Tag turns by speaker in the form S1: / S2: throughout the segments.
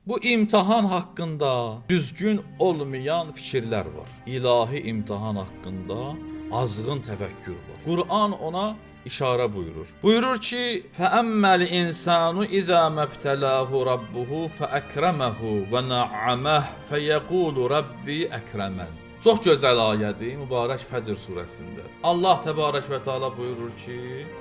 S1: Bu imtahan haqqında düzgün olmayan fikirlər var. İlahi imtahan haqqında azğın təfəkkür var. Qur'an ona işarə buyurur. Buyurur ki: "Fəəmməl insanu izə məbtəlahu rabbuhu fəəkrəməhu və na'amah fəyəqulu rabbi əkrəmən." Çox gözəl ayədir, mübarək Fəcr surəsində. Allah təbarək və təala buyurur ki,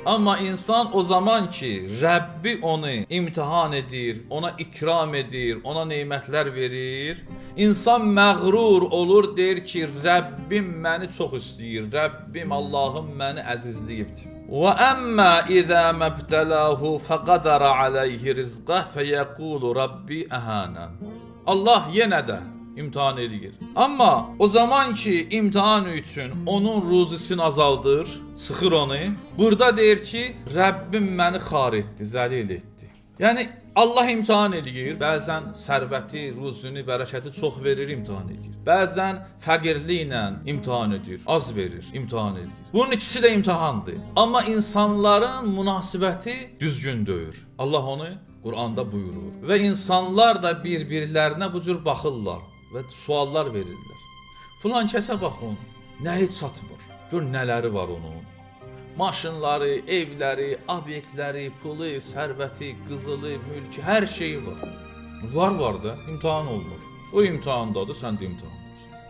S1: amma insan o zaman ki, Rəbbi onu imtihan edir, ona ikram edir, ona nemətlər verir, insan məğrur olur, deyir ki, Rəbbim məni çox istəyir, Rəbbim Allahım məni əzizləyibdir. Və əmmə izə məbtəlahu fəqədərə aleyhi rizqə fəyəqulu Rabbi əhənən. Allah yenə də imtihan eləyir. Amma o zaman ki imtihan üçün onun ruzisini azaldır, sıxır onu, burada deyir ki, Rəbbim məni xar etdi, zəlil etdi. Yəni Allah imtihan eləyir, bəzən sərvəti, ruzini, bərəkəti çox verir, imtihan eləyir. Bəzən fəqirliklə imtihan edir, az verir, imtihan edir. Bunun ikisi də imtihandır. Amma insanların münasibəti düzgün deyil. Allah onu Qur'anda buyurur. Və insanlar da bir-birlərinə bu cür baxırlar və suallar verirlər. Filan kəsə baxın, nəyi çatmır, gör nələri var onun. Maşınları, evləri, obyektləri, pulu, sərvəti, qızılı, mülkü, hər şeyi var. Var da, imtihan olunur. O imtihandadır, sən də imtihandasın.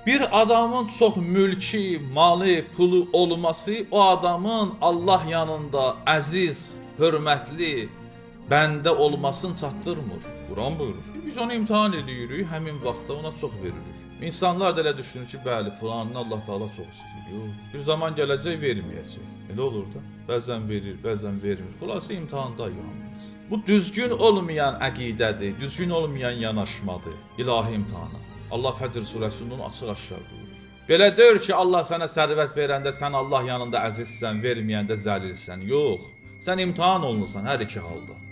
S1: Bir adamın çox mülki, malı, pulu olması o adamın Allah yanında əziz, hörmətli, bəndə olmasını çatdırmır. Quran buyurur. Biz onu imtihan edirik, həmin vaxtda ona çox veririk. İnsanlar da elə düşünür ki, bəli, filanını Allah Taala çox istəyir. Yox, bir zaman gələcək verməyəcək. Elə olur da. Bəzən verir, bəzən vermir. Xülasə imtahanda yalnız. Bu düzgün olmayan əqidədir, düzgün olmayan yanaşmadır ilahi imtahana. Allah Fəcr surəsində onu açıq-aşkar buyurur. Belə deyir ki, Allah sənə sərvət verəndə sən Allah yanında əzizsən, verməyəndə zəlilsən. Yox, sən imtahan olunursan hər iki halda.